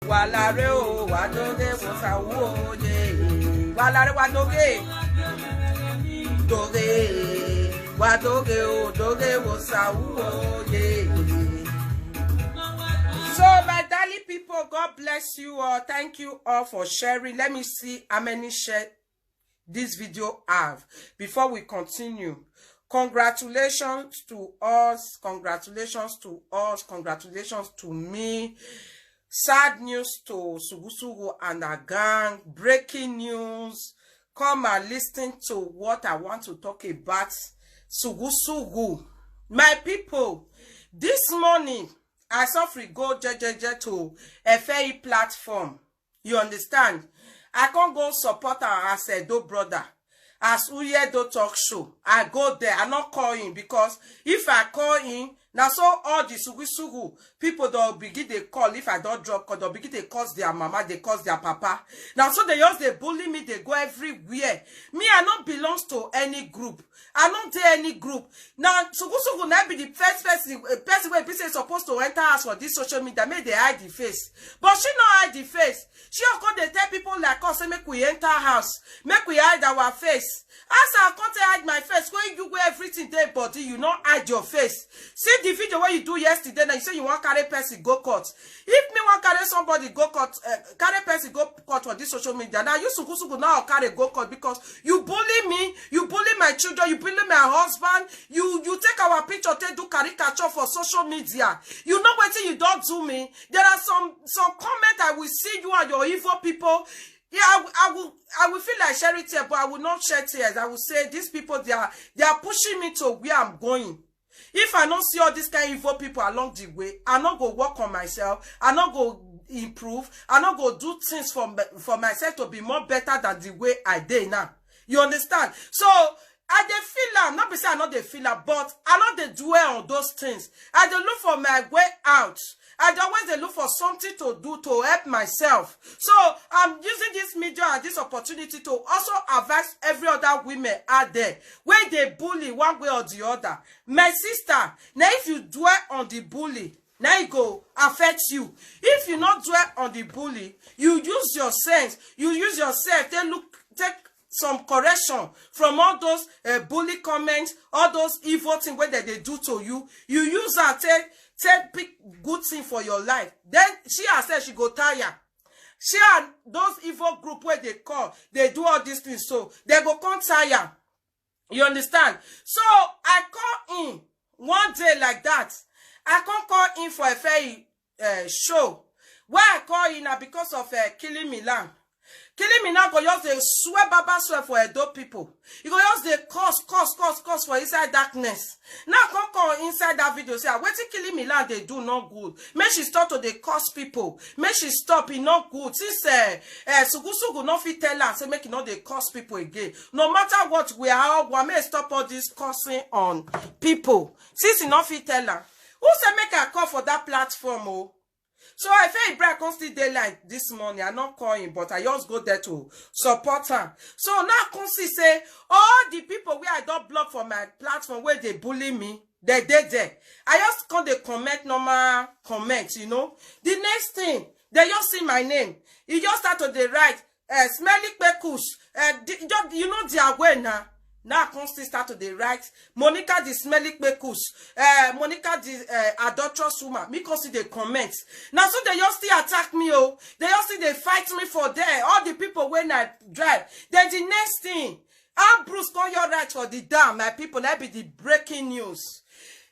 Walare o wadoge wosawo ye. Walare wadoge. Doge. Wadoge o doge wosawo ye. So my darling people, God bless you all. Thank you all for sharing. Let me see how many share this video have before we continue. Congratulations to us. Congratulations to us. Congratulations to me. Sad news to Sugusugu and her gang. Breaking news. Come and listen to what I want to talk about. Sugusugu. My people, this morning, I saw free go to a FAE platform. You understand? I can't go support her as a do brother. As Uye do talk show. I go there. I not call in because if I call in, now so all the Sugusugu people don't begin they call. If I don't drop call, they'll begin they cause their mama, they cause their papa. Now so they just they bully me, they go everywhere. Me, I not belongs to any group. I don't tell any group. Now Sugusugu now be the first person where people supposed to enter us for this social media. Make they hide the face. But she not hide the face. She of course they tell people like us, say make we enter house, make we hide our face. As I can't hide my face, when you go everything there, body, you not hide your face. See the video what you do yesterday, now you say you want carry person go court. If me want carry somebody go court, carry person go court for this social media. Now you Sugusugu now carry go court because you bully me, you bully my children, you bully my husband, you take our picture, take do caricature for social media. You know what you don't do me. There are some comment I will see you and your evil people. Yeah, I will feel like sharing tears, but I will not shed tears. I will say these people they are pushing me to where I'm going. If I don't see all these kind of evil people along the way, I not go work on myself. I not go improve. I not go do things for myself to be more better than the way I did now. You understand? So I dey feel am, not be say I not dey feel am, but I not dey dwell on those things. I dey look for my way out. I always look for something to do to help myself. So I'm using this media and this opportunity to also advise every other women out there where they bully one way or the other. My sister, now if you dwell on the bully, now it go affect you. If you not dwell on the bully, you use your sense, you use yourself, take some correction from all those bully comments, all those evil things where they do to you. You use that, pick good thing for your life. Then she herself, she go tire. She and those evil group where they call, they do all these things, so they go come tire. You understand? So I call in one day like that. I can't call in for a fair show. Where I call in because of Killing Milan. Killing me now go just they swear baba swear for Edo people. You go just they cause for inside darkness. Now come inside that video say wetin Killing me now they do not good. Make she stop to they cause people. Make she stop it not good. Since Sugusugu no fit tell her say make it not they cause people again. No matter what we are, we may stop all this cursing on people. Since he not fit tell her, who say make her call for that platform? Oh. So I feel Ibrahim constantly daylight this morning. I not calling, but I just go there to support her. So now Consi say all the people where I don't block for my platform where they bully me, they there. I just can't they comment normal comments, you know. The next thing, they just see my name. You just start to the right, Smelly Pekush, you know their way now. Now I can still start to the right. Monica the smelly pekus. Monica the adulterous woman. Me can see the comments. Now so they just still attack me, oh. They just still they fight me for there. All the people when I drive. Then the next thing. How Bruce call your right for the dam, my people. That be the breaking news.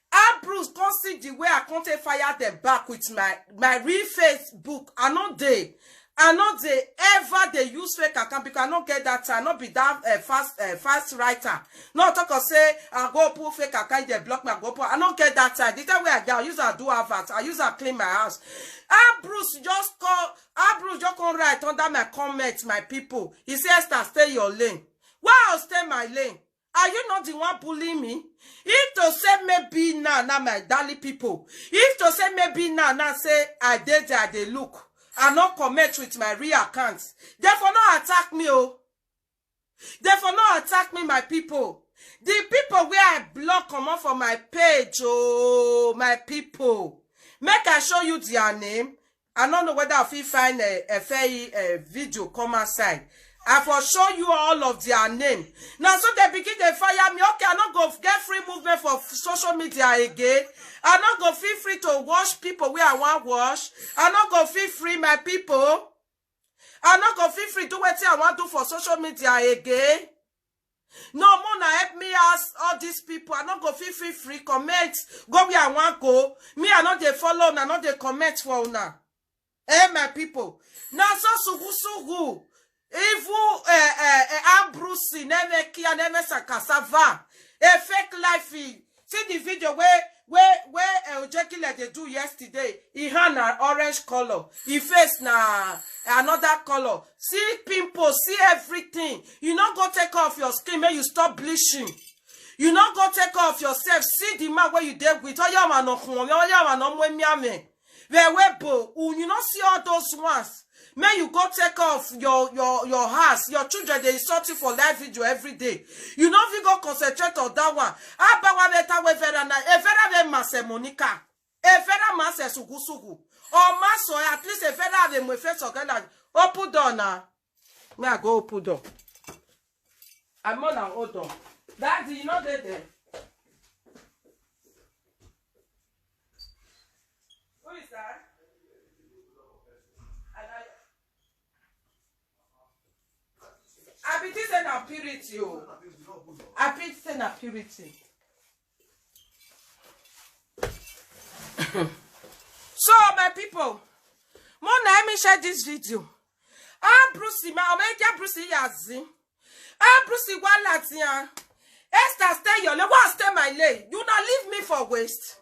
How Bruce can see the way I can't fire them back with my real Facebook. I know they. I know they ever they use fake account because I don't get that time. Not be that fast writer. Not talk or say I go put fake account, they block me, I go put. I don't get that time. The time where I use I do have that. I use I clean my house. Bruce just come right under my comments, my people. He says Esther, stay your lane. Why I'll stay my lane? Are you not the one bullying me? If to say maybe now my darling people. If to say maybe now say I did that they look. I not comment with my real accounts. Therefore, not attack me, oh. Therefore, not attack me, my people. The people where I block come on for my page, oh, my people. Make I show you their name. I don't know whether I will find a fair video come outside. I for show you all of their name. Now, so they begin to fire me. Okay, I not go get free movement for social media again. I not go feel free to wash people where I want wash. I not go feel free my people. I not go feel free do what I want to do for social media again. No more na help me ask all these people. I not go feel free comment. Go where I want go. Me I not they follow. I not they comment for now. My people. Now so sugu. If you Brucey never kia never sakasava. A fake life. See the video where Jackie like they do yesterday. He had an orange color. He face na another color. See pimples, see everything. You not go take off your skin, may you stop bleaching. You not go take off yourself. See the man where you deal with. You not see all those ones. May you go take off your house. Your children, they insult you for live video every day. You know if you go concentrate on that one. Monica. Sugu. Or maso at least a vera have my face or open door now. May I go open door? I'm on an old door. Daddy, you know there. Who is that? I be this an purity. I be this an purity. So my people, more let me share this video. Brucey, my Omega Brucey Yazi. Brucey Walatia. Esther, stay your lane. What stay my lane? You not leave me for waste.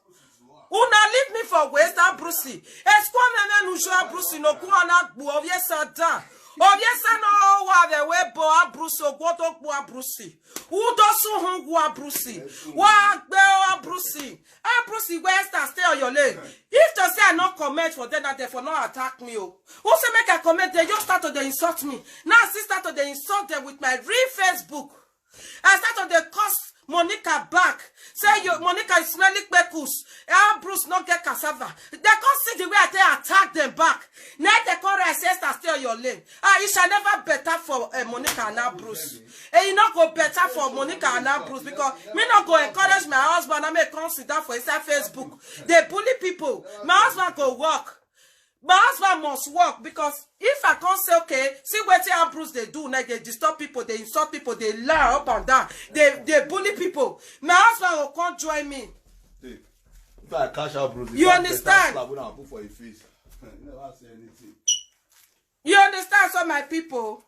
You not leave me for waste, Brucey. Esquamene Nusha Brucey no kuana bu oviesa da. Oviesa no wa the webo Brucey ogoto bu Brucey. Udosu hungwa Brucey. Wa gbe Brucey. Brucey Esther, stay on your lane. If to say I not comment for them, that they for not attack me. Who say make a comment? They just start to they insult me. Now I start to they insult them with my real Facebook. I start to they curse Monica back. Say you Monica is smelling bekus. Bruce not get cassava. They can't see the way I attack them back. Now they call her sister stay on your lane. It shall never better for Monica and Bruce. And you not go better for Monica and Bruce because me not go encourage my husband and make consider for his Facebook. They bully people. My husband go work. My husband must work because if I can't say, okay, see what Bruce they do, like they disturb people, they insult people, they lie up and down, they bully people. My husband will come join me. If I cash out Bruce, you understand? For his face. Never say anything. You understand, so my people?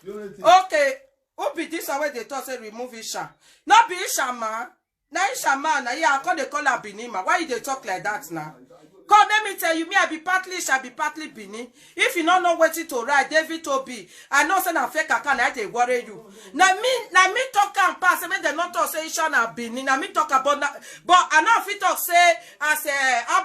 Okay, who be this way they talk say remove Isha? Not be Isha man. Now Isha man, yeah, I call her Binima. Why they talk like that now? Come, let me tell you, me I be partly shall be partly Bini. If you don't know what to write, David Toby, I know say na fake account, I take worry you. Now me talk and pass, I mean they not talk say Isha na Bini. Now me talk about that, but I know if you talk say as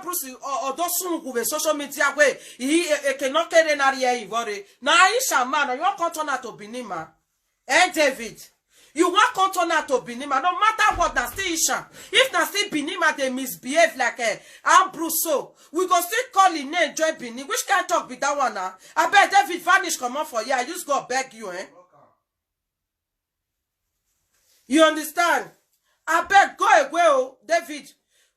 Bruce or those who with social media way, he cannot carry an area worry. Now Isha man, you want contour to Bini man, David. You want contour to Binima, no matter what, that's still Isha. If na still Binima, they misbehave like Bruce, so we go still call in name join Bini. Which can't talk with that one now? I bet David vanish come on for you. I just go beg you, eh? You understand? I bet go away, oh, David.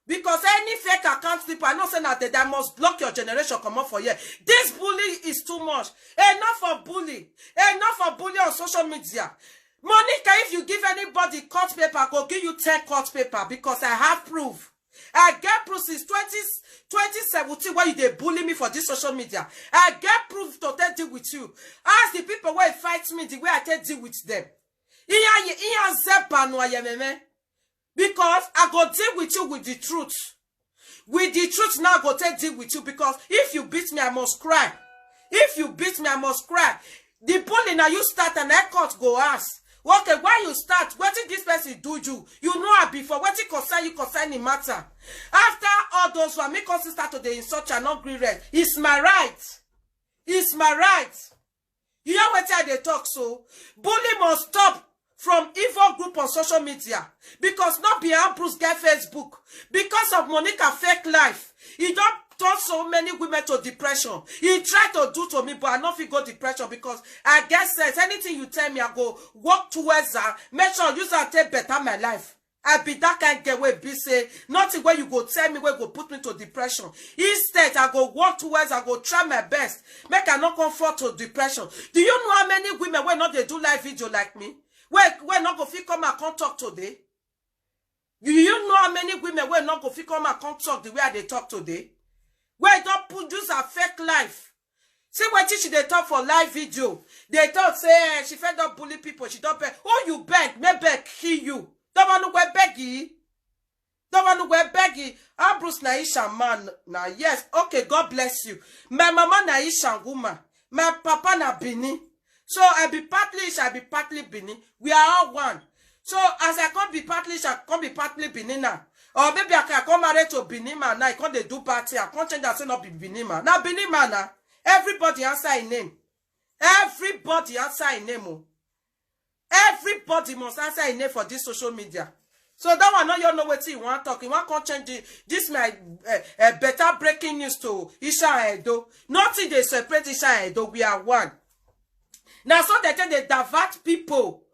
Because any fake account people, I know say that they must block your generation come up for you. This bully is too much. Enough for bully. Enough for bully on social media. Monica, if you give anybody court paper, I will give you 10 court paper because I have proof. I get proof since 2017 when they bully me for this social media. I get proof to take deal with you. Ask the people where fight me the way I take deal with them. Because I go deal with you with the truth. With the truth now I go take deal with you because if you beat me, I must cry. If you beat me, I must cry. The bully now you start and I can't go ask. Okay, why you start? What did this person do you? You know her before. What did concern you concern the matter? After all those who are me start to the insult and not green red. It's my right. It's my right. You know what they talk so? Bully must stop from evil group on social media. Because not beyond Bruce get Facebook. Because of Monica fake life. He don't turn so many women to depression. He tried to do to me, but I not fit go depression because I guess sense. Anything you tell me, I go work towards that. Make sure you take better my life. I be that kind of get way be say nothing where you go tell me where go put me to depression. Instead, I go work towards, I go try my best. Make I not comfort to depression. Do you know how many women when not they do live video like me? Where not go fit come and come talk today? Do you know how many women when not go fit come and come talk the way they talk today? Where don't produce a fake life. See what she they talk for live video. They talk say she fed up bully people. She don't beg. Oh, you beg, me beg kill you. Don't want to go beggy. Don't want to go beggy. Bruce Naisha man. Now yes, okay, God bless you. My mama Naisha woman. My papa na Bini. So I be partly Ish, I be partly Bini. We are all one. So as I can't be partly Ish, I can't be partly Bini now. Or maybe I can come married to Bini man. Now I can't do party. I can't change that say not be Bini man. Now Bini man now. Everybody answer a name. Everybody answer a name. Oh. Everybody must answer a name for this social media. So that one, not you know what you want to talk. You want to change this my better breaking news to Isha Edo. Nothing they separate Isha Edo. We are one. Now so they tell they divert people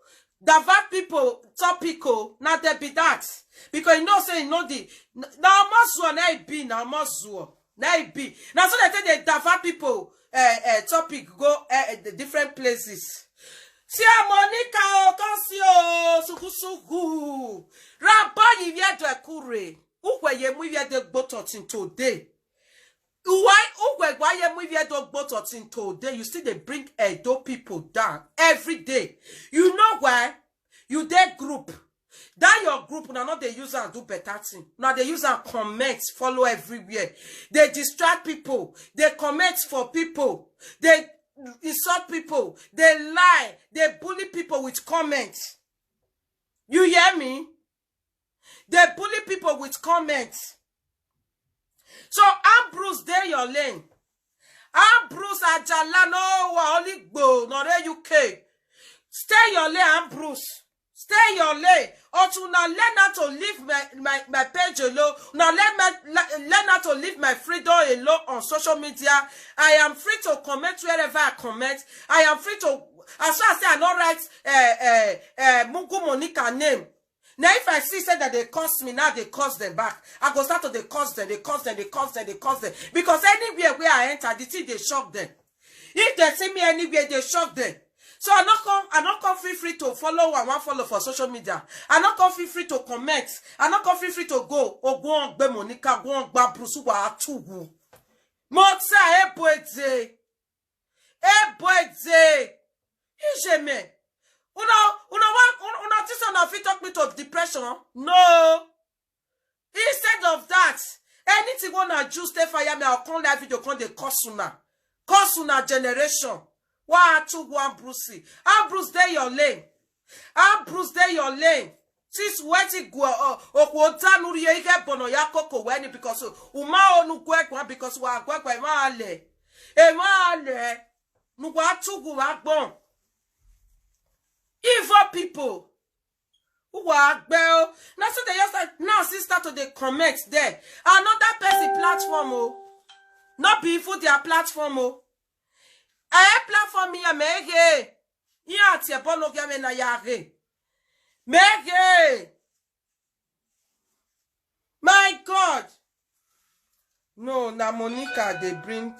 topical. Now they be that because you know say you know the now must now be now must now be now so they tell they divert people topic go different places. Si Monica Ocasio sukusuku Rabba y vient de courir. Où ye mu vient de bototin today. Why ye mu vient de bototin today? You see they bring Edo people down every day. You know why? You their group. That your group now not they use and do better thing. Now they use and comment, follow everywhere. They distract people. They comment for people. They insult people, they lie, they bully people with comments. You hear me? They bully people with comments. So Bruce, there your lane. Bruce Ajala no only go no UK. Stay your lane, Bruce. Stay your lane. Or to now learn how to leave my page alone. Now learn how to leave my freedom alone on social media. I am free to comment wherever I comment. I am free to, as far as I not write Mugu Monica name. Now if I see say that they curse me, now they curse them back. I go start to they curse them. Because anywhere where I enter, the thing they shock them. If they see me anywhere, they shock them. So I not come feel free to follow and one follow for social media. I not come feel free to comment. I not come feel free to go or go on be Monica, go on ba Bruce wa atugu. Motsa eboeze. Ijeme. Una this on fit talk me to depression. No. Instead of that, anything wanna juice stay fire me, I'll come live video come the Cause una generation. Why to one Brucey? Bruce there your lane. Bruce there your lane. Sis weti go okwota nuri ye get bono yakoko weni because uma onu kwekwa because wa kwekwa male. Male. Nugwa tugu agbon. Evil people. Who are bell. Now so they just like now sister to the comment there. Another person platform oh. Not be for their platform oh. I platform ya mege. Ya tie bono gya me na yare. Mege. My God. No, na Monica they bring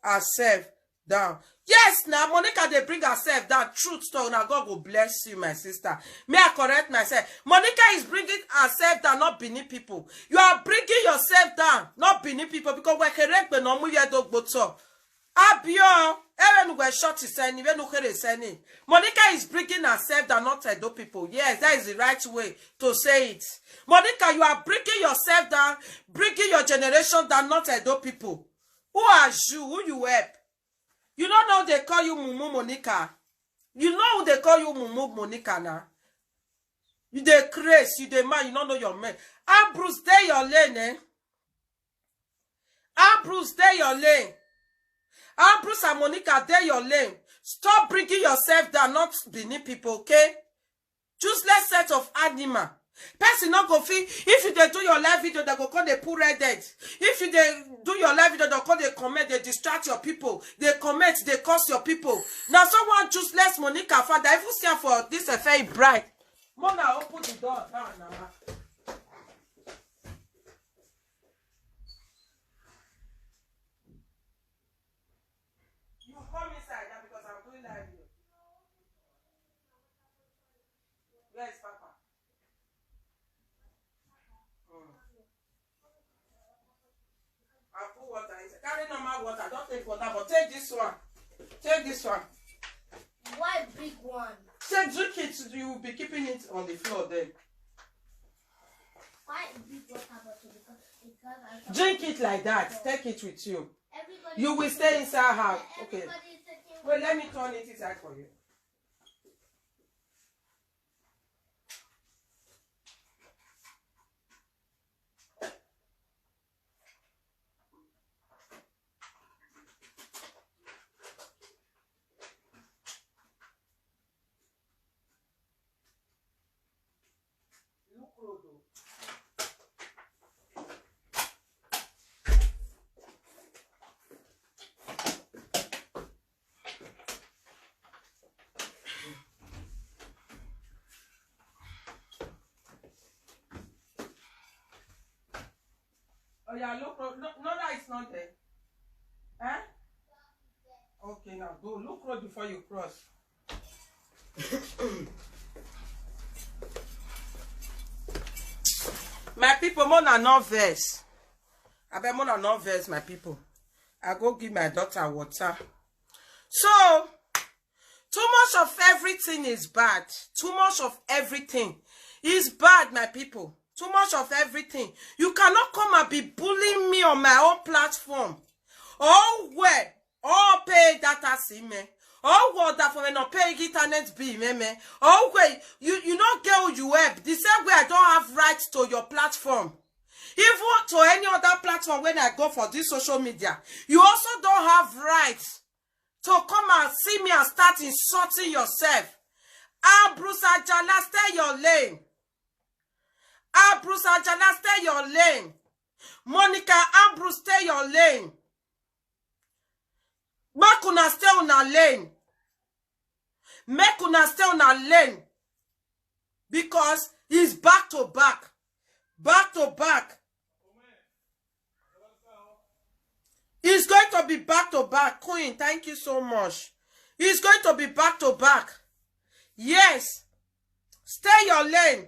herself down. Yes, now Monica they bring herself down. Truth story. Now God will bless you, my sister. May I correct myself? Monica is bringing herself down, not Benin people. You are bringing yourself down, not Benin people, because we're correct, but no we dog boto. Abio, even we short is any, even no Monica is bringing herself down, not Edo people. Yes, that is the right way to say it. Monica, you are bringing yourself down, bringing your generation down, not Edo people. Who are you? Who you help? You don't know they call you Mumu Monica. You know who they call you Mumu Monica now. You the craze, you the man, you don't know your man. Bruce, stay your lane, eh? Bruce, stay your lane. Bruce and Monica, stay your lane. Stop bringing yourself down, not Benin people, okay? Useless set of animal. Person not go fit. If you dey do your live video, they go call the poor red dead. If you dey do your live video, they call they comment, they distract your people. They comment, they curse your people. Now someone choose less Monica father. If you see her for this affair bright, Mona open the door. You come inside now because I'm doing live video. Where is Papa? I put water inside. Carry normal water. Don't take water, but take this one. Take this one. Why big one? Take drink it. You will be keeping it on the floor then. Why big water bottle? Because I Drink it like that. Take it with you. everybody. You will stay inside house. Okay. Everybody is taking. Wait, let me turn it inside for you. Look, Rodo. Oh yeah, look, no, that is not there. Eh? Okay, now go look road before you cross. My people, Mona not verse. I bet Mona not verse, my people. I go give my daughter water. So, too much of everything is bad. Too much of everything is bad, my people. Too much of everything. You cannot come and be bullying me on my own platform. Oh, where? Oh, pay data see me. Oh, what that for me not pay internet bill, me. Oh, wait, you not get who you help. The same way I don't have rights to your platform. Even to any other platform when I go for this social media, you also don't have rights to come and see me and start insulting yourself. Bruce Ajala, stay your lane. Bruce Ajala, stay your lane. Monica, Bruce, stay your lane. Make una stay on a lane. Make una stay on a lane. Because he's back to back. Back to back. He's going to be back to back. Queen, thank you so much. He's going to be back to back. Yes. Stay your lane.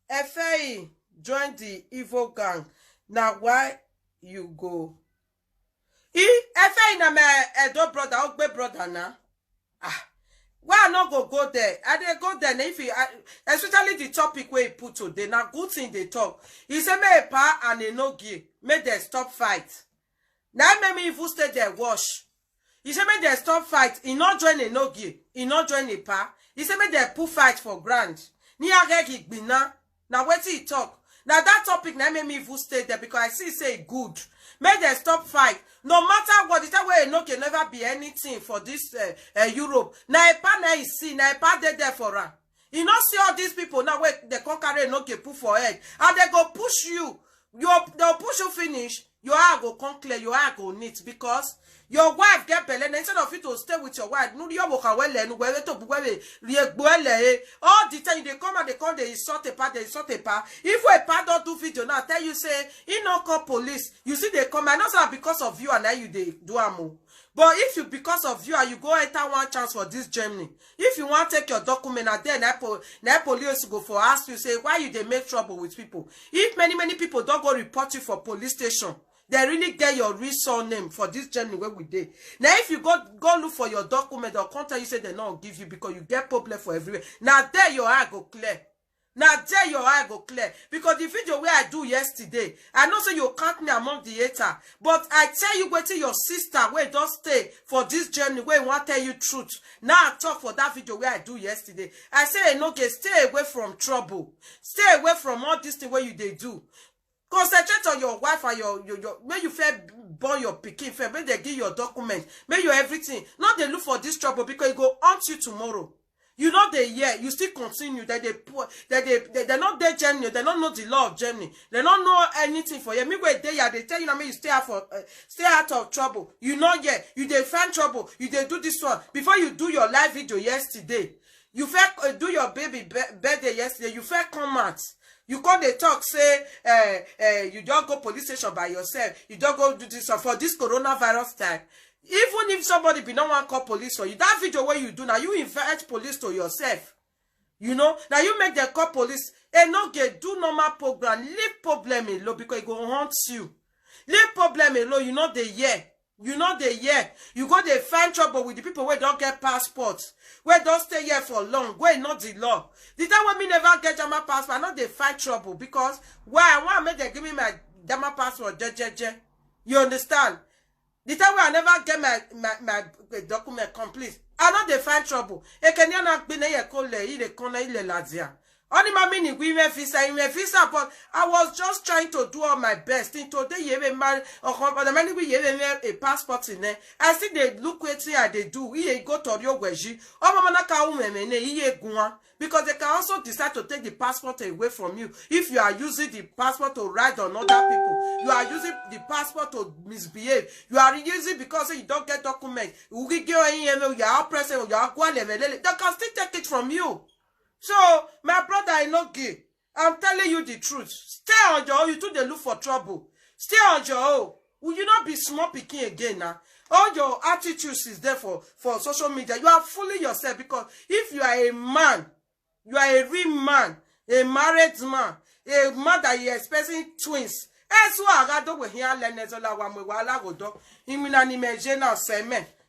FAE, join the evil gang. Now, why you go? FAE na my Edo brother, Ogbe brother na. Why I not go there? I dey go there. If you, especially the topic where he put today, now good thing they talk. He say me a pa and a no give. Make them stop fight. Now make me even stay there wash. He say make them stop fight. He not join a no give. He not join a pa. He say make them put fight for grand. Ni agek igbina. Now what he talk? Now that topic now make me even stay there because I see say good. Make them stop fight. No matter what, the time where no can never be anything for this Europe. Now a pa na see, now a pa they there for her. You not see all these people now where they can't carry no can put for head. And they go push you. They'll push you finish. Your eye go come clear, your eye go neat because your wife get belly. Instead of you to stay with your wife, no, you walk away. No, where to all the time they come and they insult a part, they insult a part. If a part don't do video now, tell you say he no call police. You see they come and also because of you and now you they do amo. But if you because of you and you go enter one chance for this Germany, if you want to take your document and then police go for ask you say why you they make trouble with people. If many people don't go report you for police station. They really get your real surname for this journey where we did. Now, if you go look for your document or contact, you say they don't give you because you get problem for everywhere. Now, there your eye go clear. Now, there your eye go clear. Because the video where I do yesterday, I know say you count me among the hater. But I tell you, wait till your sister where don't stay for this journey where I want to tell you truth. Now, I talk for that video where I do yesterday. I say, no, stay away from trouble. Stay away from all this thing where you they do. Concentrate on your wife and your when you fair born your pikin fair, when they give your document, make your everything. Not they look for this trouble because it go haunt you tomorrow. You know they hear, you still continue. They not there Germany. They don't know the law of Germany. They don't know anything for you. Me where they are, they tell you, I mean, you stay out of trouble. You know, yeah, you they find trouble. You they do this one before you do your live video yesterday. You first do your baby birthday yesterday. You first come out. You come they talk say you don't go police station by yourself. You don't go do this for this coronavirus time. Even if somebody be no one call police for you, that video where you do now, you invite police to yourself. You know, now you make them call police. And no get do normal program. Leave problem alone because it go haunt you. Leave problem alone. You know the year. You know the year. You go they find trouble with the people where don't get passports. Where don't stay here for long. Where not the law. The time when me never get German passport, I know they find trouble because why I want to make them give me my German passport. You understand? The time when I never get my document complete, I know they find trouble. Only my meaning we visa, but I was just trying to do all my best. In today, you have a many we have a passport in there. I see they look what they do. He go to your weji. Because they can also decide to take the passport away from you. If you are using the passport to ride on other people, you are using the passport to misbehave. You are using because you don't get documents. You are present. You are they can still take it from you. So, my brother, I know gay. I'm telling you the truth. Stay on your own. You too, they look for trouble. Stay on your own. Will you not be small picking again now? All your attitudes is there for social media. You are fooling yourself because if you are a man, you are a real man, a married man, a man that is expecting twins.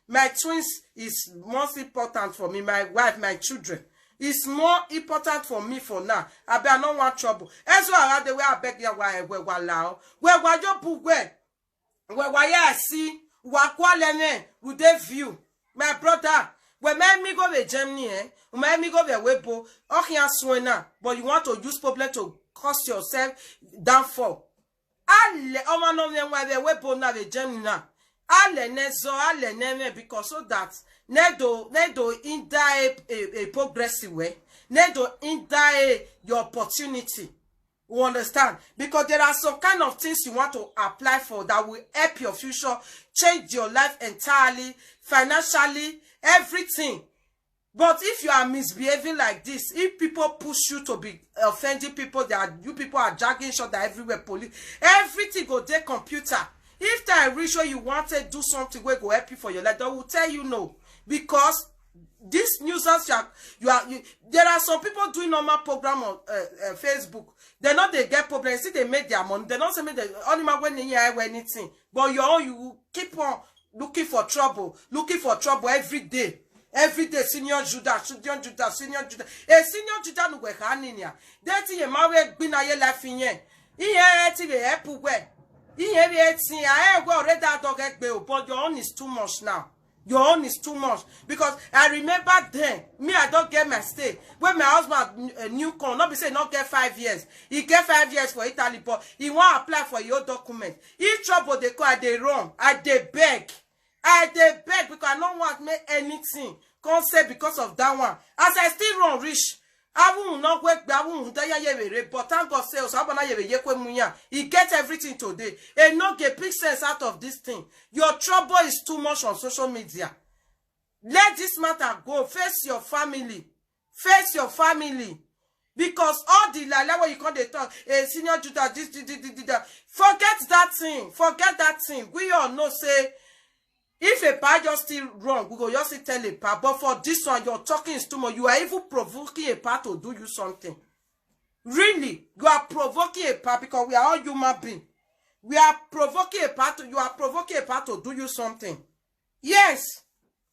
My twins is most important for me, my wife, my children. It's more important for me for now. I don't want trouble. As well as the way I beg you, where you book where I see what would they view my brother. When me go to Germany, me go to Weibo, but you want to use problem to cost yourself downfall. I know why the Weibo now the Germany now. Because so that nedo hinder a progressive way, nedo hinder your opportunity. You understand? Because there are some kind of things you want to apply for that will help your future, change your life entirely, financially, everything. But if you are misbehaving like this, if people push you to be offending people, you people are dragging each other everywhere, police, everything go their computer. If time reach where you want to do something where go help you for your life, they will tell you no. Because this nuisance, there are some people doing normal program on Facebook. They know they get problems. See, they make their money. They don't say they only when they hear anything. But you keep on looking for trouble every day. Every day, senior Judah. A senior Judah no work haninya. That is a married been a year life in here. He help where. I already but your own is too much now. Your own is too much. Because I remember then, I don't get my stay. When my husband new con, not be say not get 5 years. He get 5 years for Italy, but he want apply for your document. If trouble they call, they run. They beg because I don't want to make anything. Can't say because of that one. As I still run rich. I will not work, but thank God sales. He gets everything today. And not get big sense out of this thing. Your trouble is too much on social media. Let this matter go. Face your family. Face your family. Because all the where you can't talk, senior Judah, this. Forget that thing. Forget that thing. We all know, say, if a pa just still wrong, we go just still tell a pa. But for this one, you're talking is too much. You are even provoking a pa to do you something. Really, you are provoking a pa because we are all human beings. We are provoking a pa to. You are provoking a pa to do you something. Yes,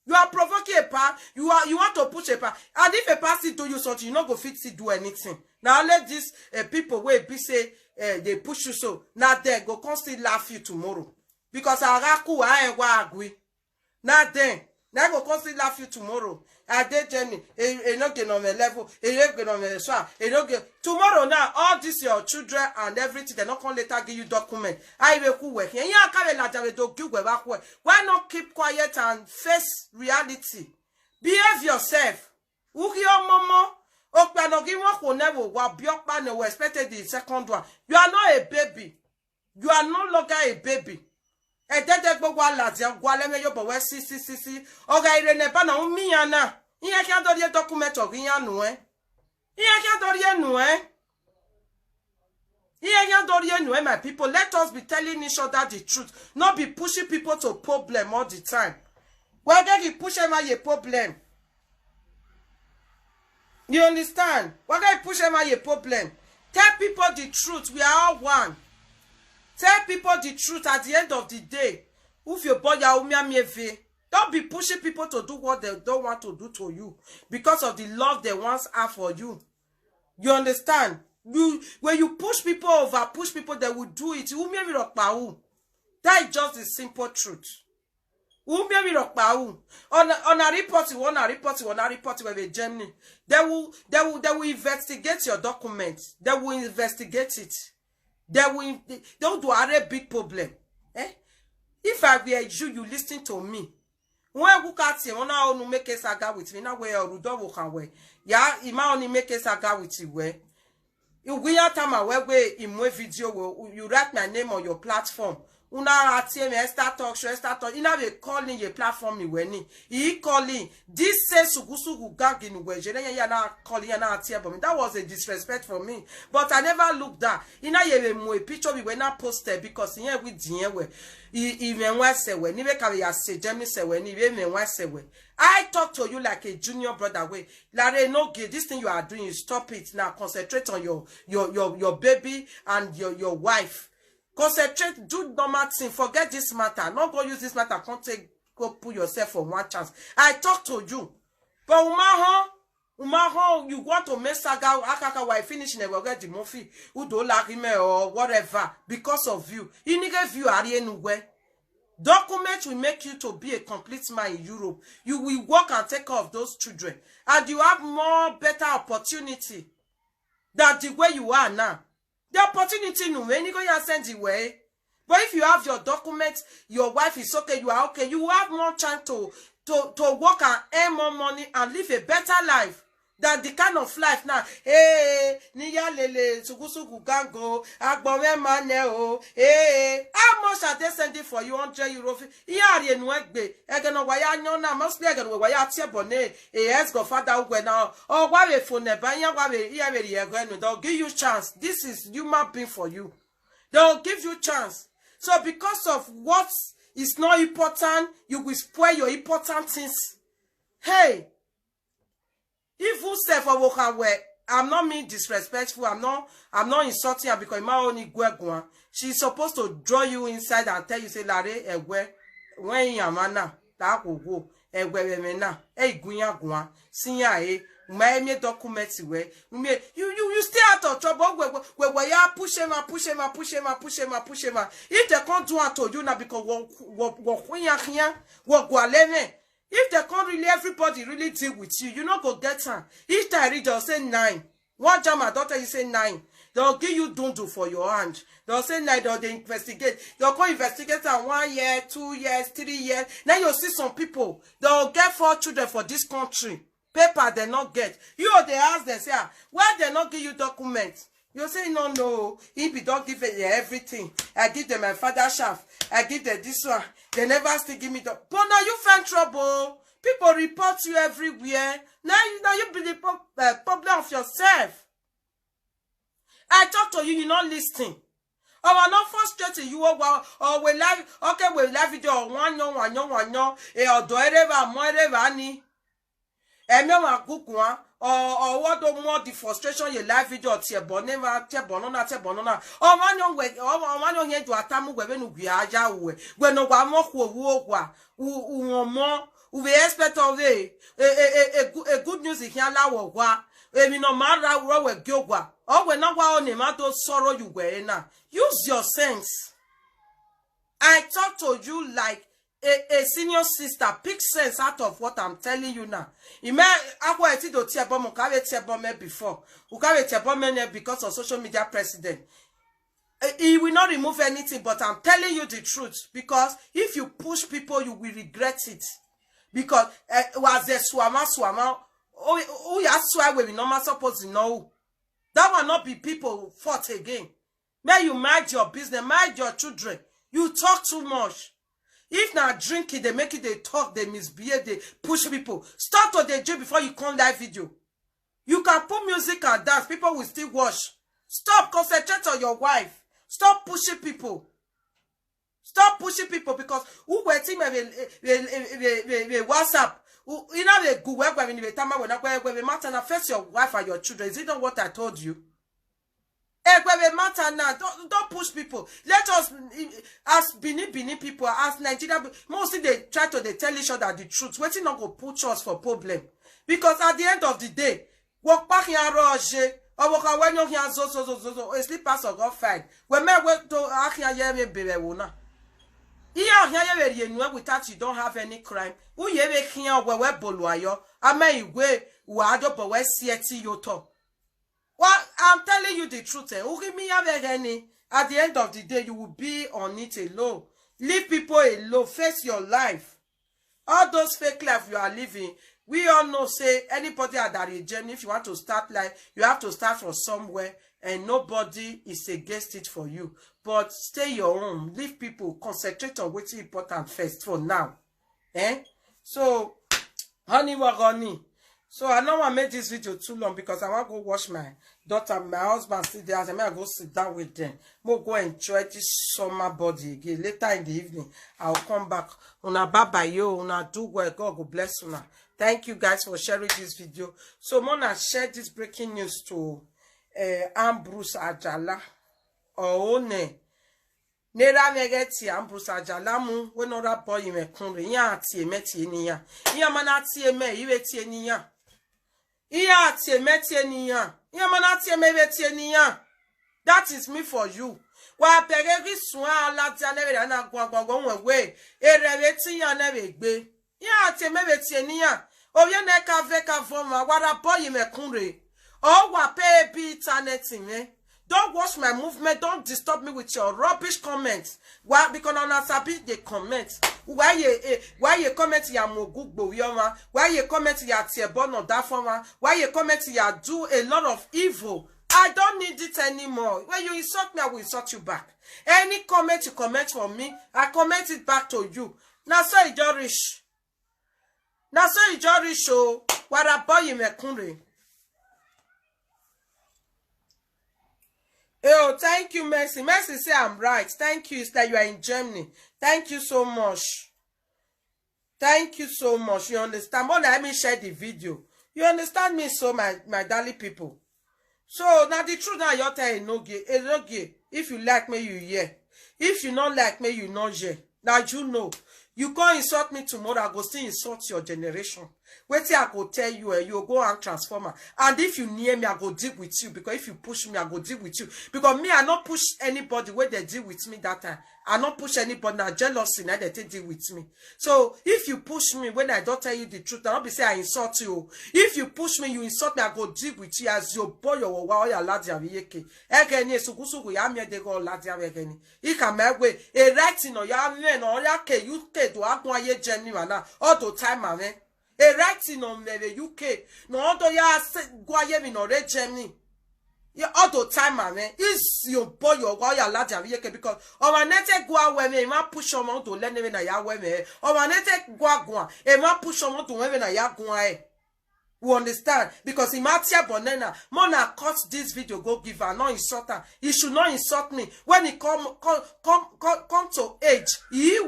you are provoking a pa. You want to push a pa, and if a pa still do you something, you not go fit still do anything. Now let these people where be say they push you so. Now they go constantly laugh you tomorrow. Because Araku I agree. Now then, now go constantly laugh you tomorrow. I did Jenny, not get on the level, get on the swap, tomorrow now, all this your children and everything, they're not gonna later give you document. I will cool work. Why not keep quiet and face reality? Behave yourself. Uki momo. Okpanogi won ko never wa biokpa no expected the second one. You are not a baby. You are no longer a baby. E dede gbogbo alazi gwa leme yo bo we si. Oga ire ne ba na umi yana. Iye ki adori document ogi yan nu Iye ki adori nu Iye ki adori nu my people. Let us be telling each other the truth. Not be pushing people to problem all the time. Why you push them a problem? You understand? Why you push them a problem? Tell people the truth. We are all one. Tell people the truth at the end of the day. If your boy don't be pushing people to do what they don't want to do to you because of the love they once have for you. You understand? When you push people over, push people, they will do it. That is just the simple truth. On a report with Germany. They will investigate your documents. They will investigate it. Don't do a big problem. If I were you listen to me. When you can't see, when make a saga with me, now where Rudo can wear. Yeah, ima only make a saga with you where. You will time away in my video, you write my name on your platform. Una atie me start talk. Ina be calling your platform ni weni. He calling this says sugusugu gang in we. Ya na calling ya na atie but that was a disrespect for me. But I never looked that. Ina ye mo picture we na posted because here we dien we. Even when say we ni be ka ya say Germany say we ni be me when say we. I talk to you like a junior brother way. Lare no gay. This thing you are doing, you stop it now. Concentrate on your baby and your wife. Concentrate, do normal thing. Forget this matter. Not go use this matter. Go put yourself for one chance. I talk to you. But Umaho, you want to mess saga akaka why finish never get the movie. Udo like him or whatever because of you. You nigga view are anywhere. Document will make you to be a complete man in Europe. You will work and take care of those children. And you have more better opportunity than the way you are now. The opportunity no when you go and send the way. But if you have your documents, your wife is okay, you are okay, you have more chance to work and earn more money and live a better life than the kind of life now. Hey, niya lele sugusugu gango, agbome mane o. Hey, how much are they sending for you? 100 euro. Iya enwegbe. Egeno waya nyona mostly egeno waya tiebone. Yes, go father ugwe now. Oh, why we phone ba iya we iya we egeno. They'll give you chance. This is human being for you. They'll give you chance. So because of what is not important, you will spoil your important things. Hey. If you say for work, I'm not being disrespectful. I'm not insulting her because my only gwegwan. She's supposed to draw you inside and tell you say Lare egwe when yamana that will go egwe mena gunya gwan sinya my me documents we you stay out of trouble we ya push him. If they can't do it to you now because if they can't really, everybody really deal with you, you not go get her. If they read, they'll say 9. One time, my daughter, you say 9. They'll give you dundu for your hand. They'll say 9, they'll investigate. They'll go investigate 1 year, 2 years, 3 years. Now you'll see some people, they'll get 4 children for this country. Paper they not get. You they ask them, say, why they not give you documents? You say, no. If you don't give it everything, I give them my father's shaft. I give them this one. They never still give me the. But now you find trouble. People report you everywhere. Now you be the problem of yourself. I talk to you, you not listening. Oh, I'm not frustrated. You or we live. Okay, we live video. One or do whatever ni. Everyone cook one. Or what do more the frustration your live video tiebonona. Oh man young here to atamu when we are jawe. When no one more we expect of a good news in Yala wa. We no matter where we go. Oh, when no one on sorrow you were now. Use your sense. I talk to you like a senior sister. Pick sense out of what I'm telling you now. Before because of social media president. He will not remove anything, but I'm telling you the truth. Because if you push people, you will regret it. Because was the swama who ya swear we not supposed to know. That will not be people fought again. May you mind your business, mind your children. You talk too much. If not drinking, they make it, they talk, they misbehave, they push people. Stop to the jail before you come live video. You can put music and dance, people will still watch. Stop, concentrate on your wife. Stop pushing people. Stop pushing people because who waiting WhatsApp. You know the good work when you time when we matter face your wife and your children. Is it not what I told you? When we matter now, don't push people. Let us as Benin people, as Nigeria, mostly they try to they tell each other the truth. Waiting not go put us for problem. Because at the end of the day, walk back here Roger. Or walk when you hear so sleep pass or go fight. When me went to Akia me baby wona. Without you don't have any crime. Who ye here where we boluayo? I may we wado but we see yoto. Well, I'm telling you the truth. Who give me any? At the end of the day, you will be on it alone. Leave people alone. Face your life. All those fake life you are living. We all know, say, anybody at that journey, if you want to start life, you have to start from somewhere, and nobody is against it for you. But stay your own. Leave people. Concentrate on what's important first for now. So, honey, honey. So, I don't want to make this video too long because I want to go watch my daughter, my husband sit there. I may go sit down with them. We'll go enjoy this summer body again. Later in the evening, I'll come back. Una bye yo. Una do well. God go bless una. Thank you guys for sharing this video. So, I'm gonna share this breaking news to Ambrose Ajala. One. Nera megeti Ambrose Ajala mu. We no rap boy me kunre. Ya ati emeti niya. Ya manati eme iwe ti niya. Ya ati emeti niya. Ya manati eme ti niya. That is me for you. Wa pegeri swa ala ti anebe na gwagwagwo we. Erewe ti ya nebe gbe. Ya ati eme ti niya. Oye ne ka ve ka voma wara boy me kunre. Oh wa pay bi internet me. Don't watch my movement. Don't disturb me with your rubbish comments. Why? Because on Asabi they comment. Why you comment ya mogugbo yoma? Why you comment ya tiebono dafoma? Why you comment ya do a lot of evil? I don't need it anymore. When you insult me, I will insult you back. Any comment you comment for me, I comment it back to you. Now so you rich. Now so you rich. Oh, what about you, mekunre? Oh, thank you, Mercy. Mercy say I'm right. Thank you. It's that you are in Germany. Thank you so much. Thank you so much. You understand? But let me share the video. You understand me so, my darling people. So, now the truth now, you're telling no gay. If you like me, you hear. If you not like me, you not hear. Now you know. You go insult me tomorrow, I go still insult your generation. Wait till I go tell you, you go and transformer. And if you near me, I go deal with you. Because if you push me, I go deal with you. Because me, I not push anybody when they deal with me that time. I not push anybody. Now jealousy, now they deal with me. So if you push me when I don't tell you the truth, I not be say I insult you. If you push me, you insult me, I go deal with you as your boy or wa ya ladia yeke. Egeni sugusugu ya me de go ladia egeni. Ika mewe a writing or ya me no ya ke you ke do akwa ye genuine na all the time ame. A writing on the UK. No other ya guaye mi no re Germany. Yeah, all the time, man. Is your boy your guy ladia because our nete gua we ma push on to let me na ya we me. Our nete gua e ma push on to we na ya gua e. You understand? Because Imatia Bonena, Mona cut this video, go give her, not insult her. He should not insult me. When he come to age, he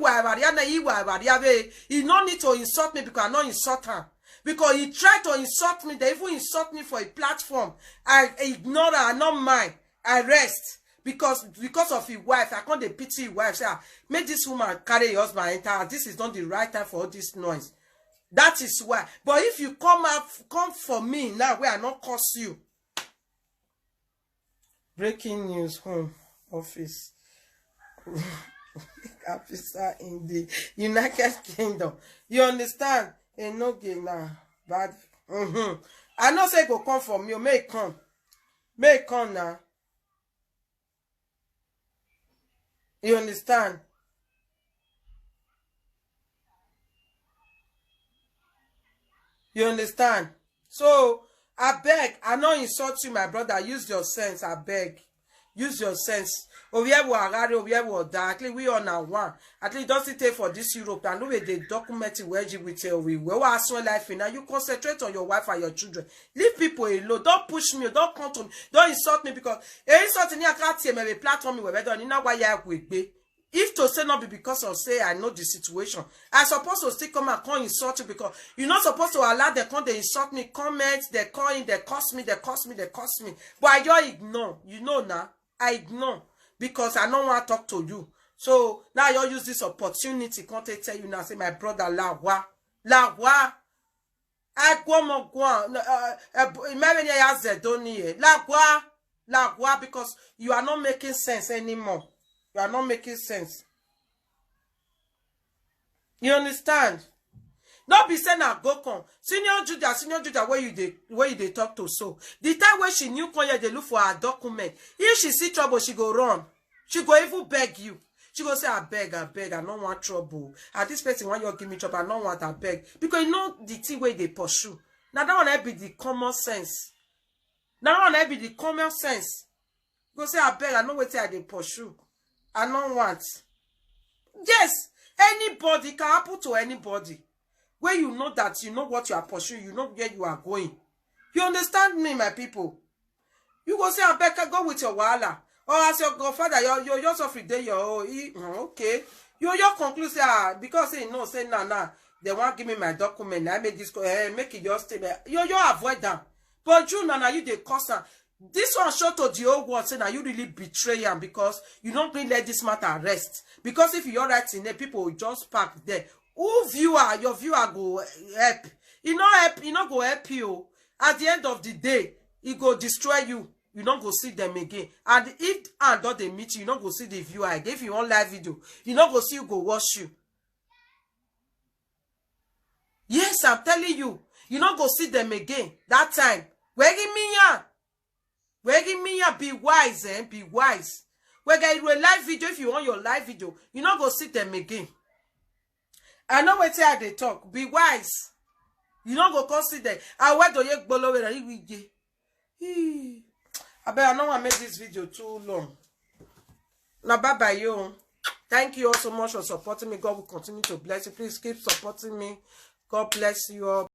no need to insult me because I not insult her. Because he tried to insult me, they even insult me for a platform. I ignore her, not mine. I rest. Because of his wife, I can't pity his wife. Say, make this woman carry your husband enter. This is not the right time for all this noise. That is why. But if you come for me now, where I not curse you. Breaking news, home office. Officer in the United Kingdom. You understand? Ain't no game now. Bad. I know say go come from you. May come. May come now. You understand? You understand? So I beg, I no insult you, my brother. Use your sense, I beg. Use your sense. At least we on our one. At least don't take for this Europe and we they document it where you will tell we are so life now. You concentrate on your wife and your children. Leave people alone. Don't push me. Don't come to me. Don't insult me because insult me. I can't see me platform me whether you know why you with me. If to say not be because of say I know the situation, I supposed to still come and call insult you because you're not supposed to allow them come they insult me, comment, they call in, they curse me. But I just ignore. You know now, I ignore because I don't want to talk to you. So now you use this opportunity. Can't I tell you now? Say my brother la wa. I go mo go. Imagine you have Zedoni la wa because you are not making sense anymore. You are not making sense. You understand? Don't be saying I go come. Senior Judah, where you they talk to so. The time when she knew come here, they look for her document. If she see trouble, she go run. She go even beg you. She go say, I beg, I don't want trouble. At this person, when you give me trouble, I don't want I beg. Because you know the thing where they pursue. Now that one be the common sense. Now that one be the common sense. Go say, I beg, I know what they pursue. I don't want. Yes, anybody can happen to anybody. Where you know that you know what you are pursuing, you know where you are going. You understand me, my people? You go say, I beg, go with your wala. Or as your godfather, you're suffering there, okay. You conclude, say, because say no, say nah, they won't give me my document. I made this, make it just stay there. You avoid them. But you, Nana, you the causer. This one show to the old world saying that you really betray him because you don't really let this matter rest. Because if you're right in there, people will just park there. Who viewer, your viewer go help. You not go help you. At the end of the day, it go destroy you. You don't go see them again. And if and don't they meet you, you don't go see the viewer again. If you want live video, you don't go see you go watch you. Yes, I'm telling you. You don't go see them again. That time. Where give me ya? Be wise, be wise. We get a live video. If you want your live video, you not go see them again. I know what they talk. Be wise. You not go consider. I went to yek bolo where I bet I know I made this video too long. Now bye bye you. Thank you all so much for supporting me. God will continue to bless you. Please keep supporting me. God bless you all.